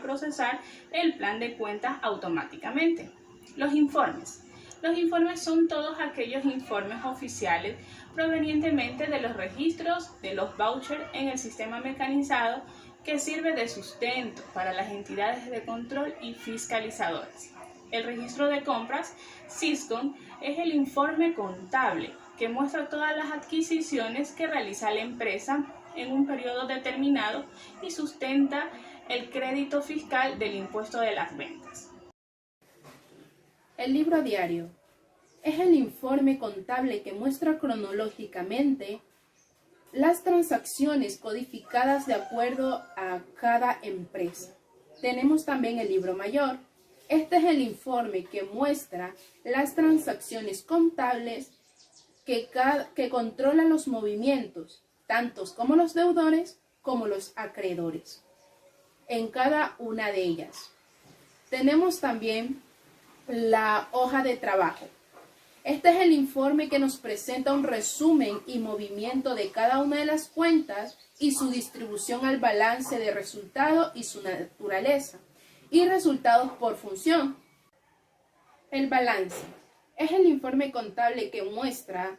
procesar el plan de cuentas automáticamente. Los informes. Los informes son todos aquellos informes oficiales provenientemente de los registros de los vouchers en el sistema mecanizado que sirve de sustento para las entidades de control y fiscalizadoras. El registro de compras, SYSCON, es el informe contable que muestra todas las adquisiciones que realiza la empresa en un periodo determinado y sustenta el crédito fiscal del impuesto de las ventas. El libro diario es el informe contable que muestra cronológicamente las transacciones codificadas de acuerdo a cada empresa. Tenemos también el libro mayor. Este es el informe que muestra las transacciones contables que controlan los movimientos, tantos como los deudores como los acreedores, en cada una de ellas. Tenemos también la hoja de trabajo. Este es el informe que nos presenta un resumen y movimiento de cada una de las cuentas y su distribución al balance de resultado y su naturaleza, y resultados por función. El balance es el informe contable que muestra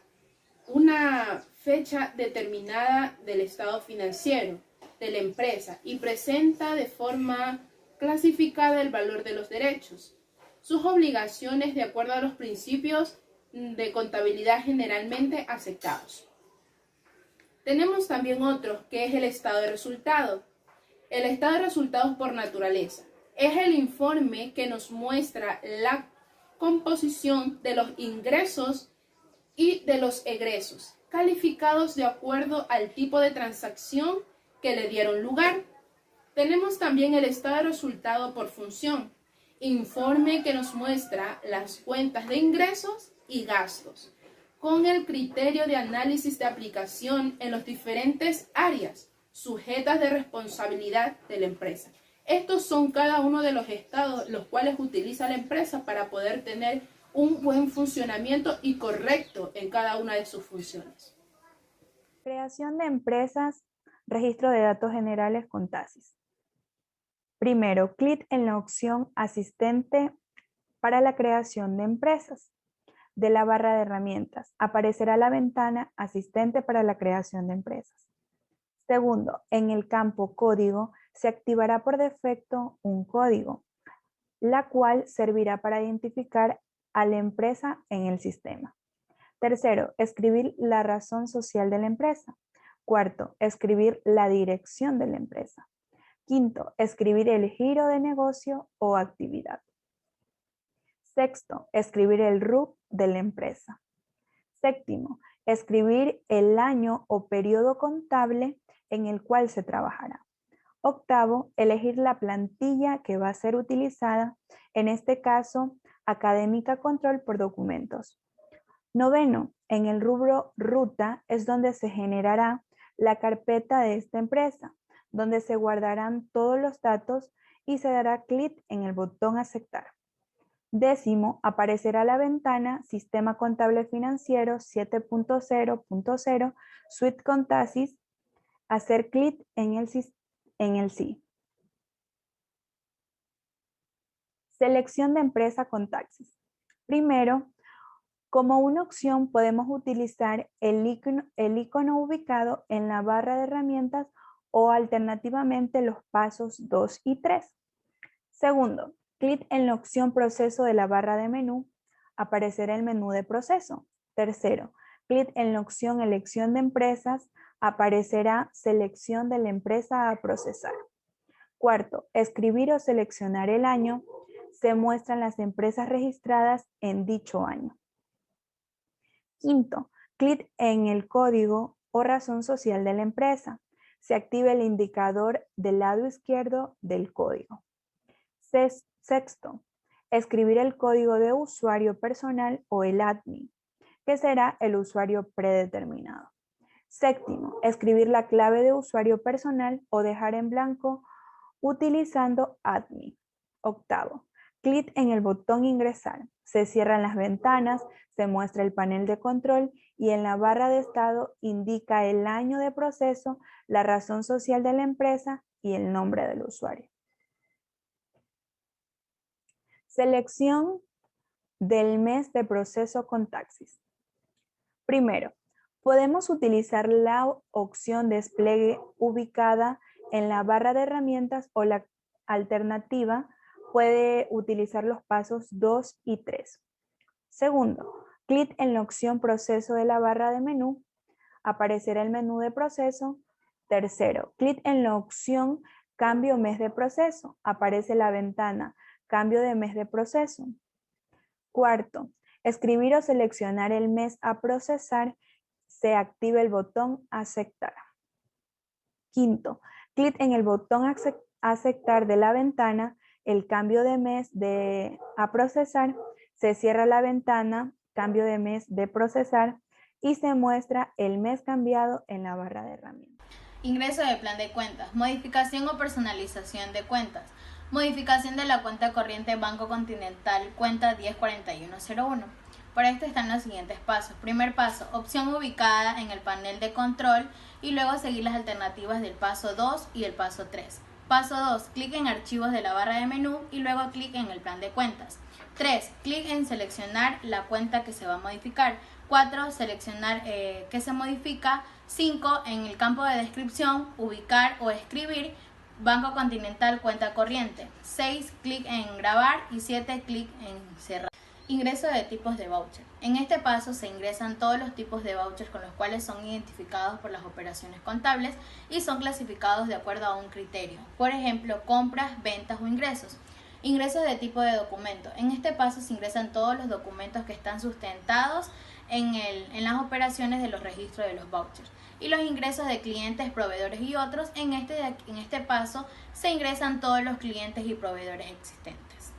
una fecha determinada del estado financiero de la empresa y presenta de forma clasificada el valor de los derechos, sus obligaciones de acuerdo a los principios de contabilidad generalmente aceptados. Tenemos también otro que es el estado de resultados. El estado de resultados por naturaleza es el informe que nos muestra la composición de los ingresos y de los egresos, calificados de acuerdo al tipo de transacción que le dieron lugar. Tenemos también el estado de resultado por función, informe que nos muestra las cuentas de ingresos y gastos, con el criterio de análisis de aplicación en las diferentes áreas sujetas de responsabilidad de la empresa. Estos son cada uno de los estados los cuales utiliza la empresa para poder tener un buen funcionamiento y correcto en cada una de sus funciones. Creación de empresas, registro de datos generales con TASIS. Primero, clic en la opción Asistente para la creación de empresas. De la barra de herramientas aparecerá la ventana Asistente para la creación de empresas. Segundo, en el campo Código se activará por defecto un código, la cual servirá para identificar a la empresa en el sistema. Tercero, escribir la razón social de la empresa. Cuarto, escribir la dirección de la empresa. Quinto, escribir el giro de negocio o actividad. Sexto, escribir el RUC de la empresa. Séptimo, escribir el año o periodo contable en el cual se trabajará. Octavo, elegir la plantilla que va a ser utilizada, en este caso, académica control por documentos. Noveno, en el rubro ruta es donde se generará la carpeta de esta empresa, donde se guardarán todos los datos y se dará clic en el botón aceptar. Décimo, aparecerá la ventana Sistema Contable Financiero 7.0.0 Suite Contasis. Hacer clic en el sí. Selección de empresa Contasis. Primero, como una opción podemos utilizar el icono ubicado en la barra de herramientas o alternativamente los pasos 2 y 3. Segundo, clic en la opción proceso de la barra de menú, aparecerá el menú de proceso. Tercero, clic en la opción elección de empresas, aparecerá selección de la empresa a procesar. Cuarto, escribir o seleccionar el año, se muestran las empresas registradas en dicho año. Quinto, clic en el código o razón social de la empresa. Se activa el indicador del lado izquierdo del código. Sexto, escribir el código de usuario personal o el admin, que será el usuario predeterminado. Séptimo, escribir la clave de usuario personal o dejar en blanco utilizando admin. Octavo, clic en el botón ingresar. Se cierran las ventanas, se muestra el panel de control y en la barra de estado indica el año de proceso, la razón social de la empresa y el nombre del usuario. Selección del mes de proceso Contasis. Primero, podemos utilizar la opción despliegue ubicada en la barra de herramientas o la alternativa puede utilizar los pasos 2 y 3. Segundo, clic en la opción proceso de la barra de menú, aparecerá el menú de proceso. Tercero, clic en la opción cambio mes de proceso, aparece la ventana cambio de mes de proceso. Cuarto, escribir o seleccionar el mes a procesar, se activa el botón aceptar. Quinto, clic en el botón aceptar de la ventana, el cambio de mes a procesar, se cierra la ventana, cambio de mes de procesar y se muestra el mes cambiado en la barra de herramientas. Ingreso de plan de cuentas, modificación o personalización de cuentas, modificación de la cuenta corriente Banco Continental, cuenta 104101. Para esto están los siguientes pasos. Primer paso, opción ubicada en el panel de control y luego seguir las alternativas del paso 2 y el paso 3. Paso 2, clic en archivos de la barra de menú y luego clic en el plan de cuentas. 3, clic en seleccionar la cuenta que se va a modificar. 4, seleccionar que se modifica. 5, en el campo de descripción, ubicar o escribir Banco Continental cuenta corriente. 6, clic en grabar y 7, clic en cerrar. Ingreso de tipos de voucher. En este paso se ingresan todos los tipos de vouchers con los cuales son identificados por las operaciones contables y son clasificados de acuerdo a un criterio. Por ejemplo, compras, ventas o ingresos. Ingresos de tipo de documento. En este paso se ingresan todos los documentos que están sustentados en las operaciones de los registros de los vouchers. Y los ingresos de clientes, proveedores y otros. En este paso se ingresan todos los clientes y proveedores existentes.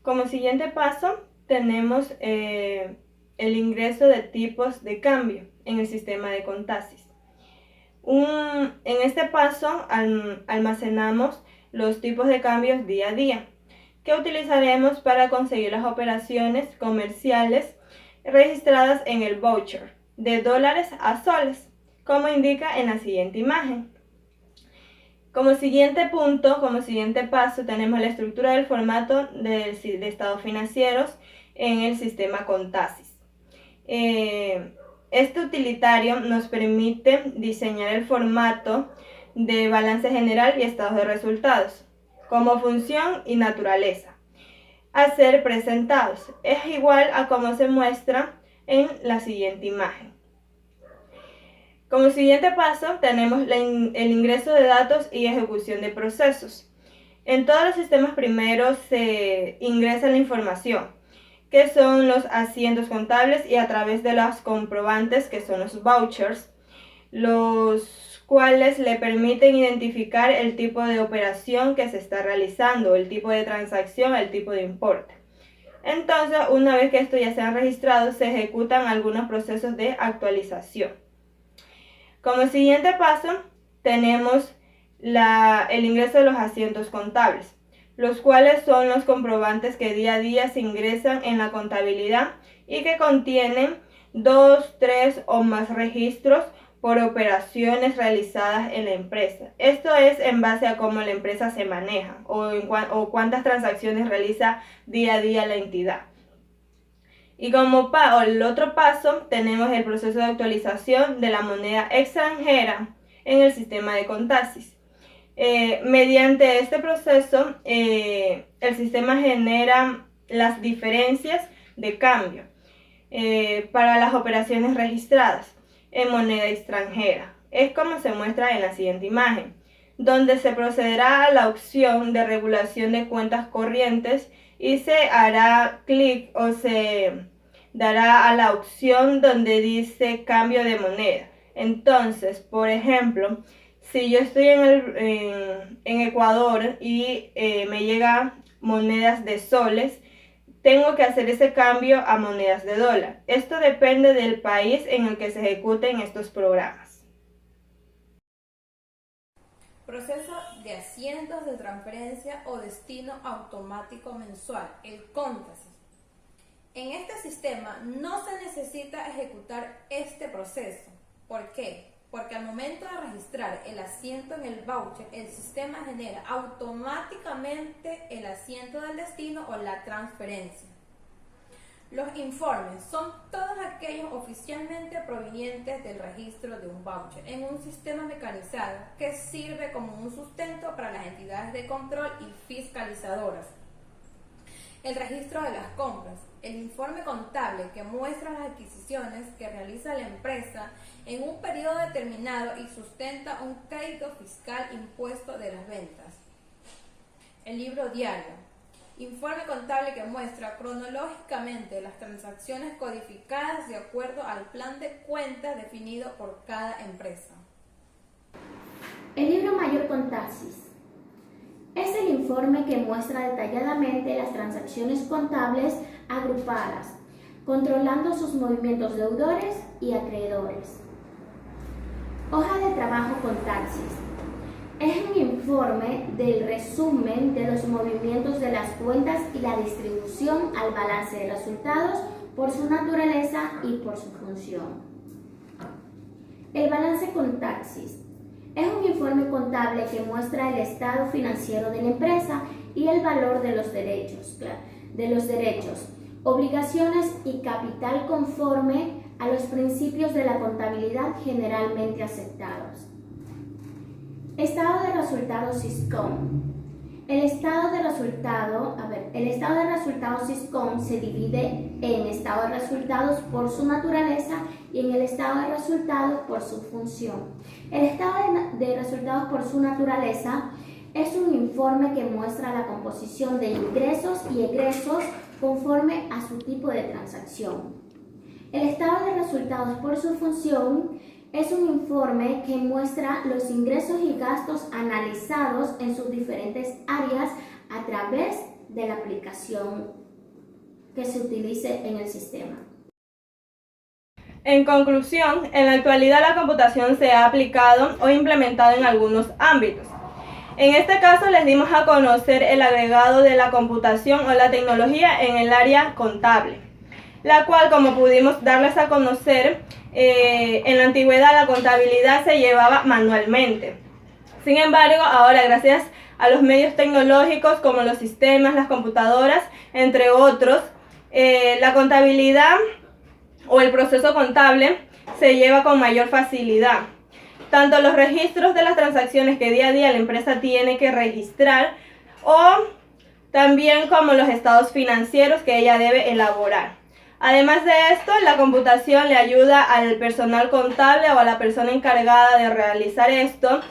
Como siguiente paso tenemos el ingreso de tipos de cambio en el sistema de Contasis. En este paso almacenamos los tipos de cambios día a día que utilizaremos para conseguir las operaciones comerciales registradas en el voucher de dólares a soles, como indica en la siguiente imagen. Como siguiente paso, tenemos la estructura del formato de estados financieros en el sistema Contasis. Este utilitario nos permite diseñar el formato de balance general y estados de resultados, como función y naturaleza, a ser presentados. Es igual a como se muestra en la siguiente imagen. Como siguiente paso tenemos el ingreso de datos y ejecución de procesos. En todos los sistemas primero se ingresa la información, que son los asientos contables y a través de los comprobantes, que son los vouchers, los cuales le permiten identificar el tipo de operación que se está realizando, el tipo de transacción, el tipo de importe. Entonces, una vez que esto ya se ha registrado, se ejecutan algunos procesos de actualización. Como siguiente paso, tenemos el ingreso de los asientos contables, los cuales son los comprobantes que día a día se ingresan en la contabilidad y que contienen 2, 3 o más registros por operaciones realizadas en la empresa. Esto es en base a cómo la empresa se maneja o cuántas transacciones realiza día a día la entidad. Y como el otro paso, tenemos el proceso de actualización de la moneda extranjera en el sistema de Contaxys. Mediante este proceso, el sistema genera las diferencias de cambio para las operaciones registradas en moneda extranjera. Es como se muestra en la siguiente imagen, donde se procederá a la opción de regulación de cuentas corrientes y se hará clic o se dará a la opción donde dice cambio de moneda. Entonces, por ejemplo, si yo estoy en Ecuador y me llegan monedas de soles, tengo que hacer ese cambio a monedas de dólar. Esto depende del país en el que se ejecuten estos programas. Proceso de asientos de transferencia o destino automático mensual, el Contaxys. En este sistema no se necesita ejecutar este proceso. ¿Por qué? Porque al momento de registrar el asiento en el voucher, el sistema genera automáticamente el asiento del destino o la transferencia. Los informes son todos aquellos oficialmente provenientes del registro de un voucher en un sistema mecanizado que sirve como un sustento para las entidades de control y fiscalizadoras. El registro de las compras, el informe contable que muestra las adquisiciones que realiza la empresa en un periodo determinado y sustenta un crédito fiscal impuesto de las ventas. El libro diario, informe contable que muestra cronológicamente las transacciones codificadas de acuerdo al plan de cuentas definido por cada empresa. El libro mayor Contaxys es el informe que muestra detalladamente las transacciones contables agrupadas, controlando sus movimientos deudores y acreedores. Hoja de trabajo Contaxys es un informe del resumen de los movimientos de las cuentas y la distribución al balance de resultados por su naturaleza y por su función. El balance Contaxys es un informe contable que muestra el estado financiero de la empresa y el valor de los derechos, obligaciones y capital conforme a los principios de la contabilidad generalmente aceptados. Estado de resultados SISCOM. El estado de resultados SISCOM se divide en estado de resultados por su naturaleza y en el estado de resultados por su función. El estado de resultados por su naturaleza es un informe que muestra la composición de ingresos y egresos conforme a su tipo de transacción. El estado de resultados por su función es un informe que muestra los ingresos y gastos analizados en sus diferentes áreas a través de la aplicación que se utilice en el sistema. En conclusión, en la actualidad la computación se ha aplicado o implementado en algunos ámbitos. En este caso les dimos a conocer el agregado de la computación o la tecnología en el área contable, la cual, como pudimos darles a conocer, en la antigüedad la contabilidad se llevaba manualmente. Sin embargo, ahora gracias a los medios tecnológicos como los sistemas, las computadoras, entre otros, la contabilidad o el proceso contable se lleva con mayor facilidad. Tanto los registros de las transacciones que día a día la empresa tiene que registrar o también como los estados financieros que ella debe elaborar. Además de esto, la computación le ayuda al personal contable o a la persona encargada de realizar esto.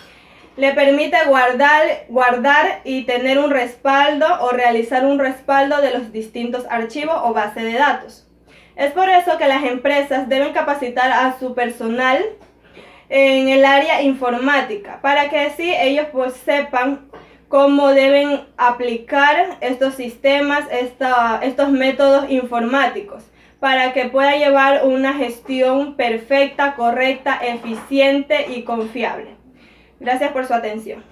Le permite guardar y tener un respaldo o realizar un respaldo de los distintos archivos o bases de datos. Es por eso que las empresas deben capacitar a su personal en el área informática, para que así ellos pues sepan cómo deben aplicar estos sistemas, estos métodos informáticos, para que pueda llevar una gestión perfecta, correcta, eficiente y confiable. Gracias por su atención.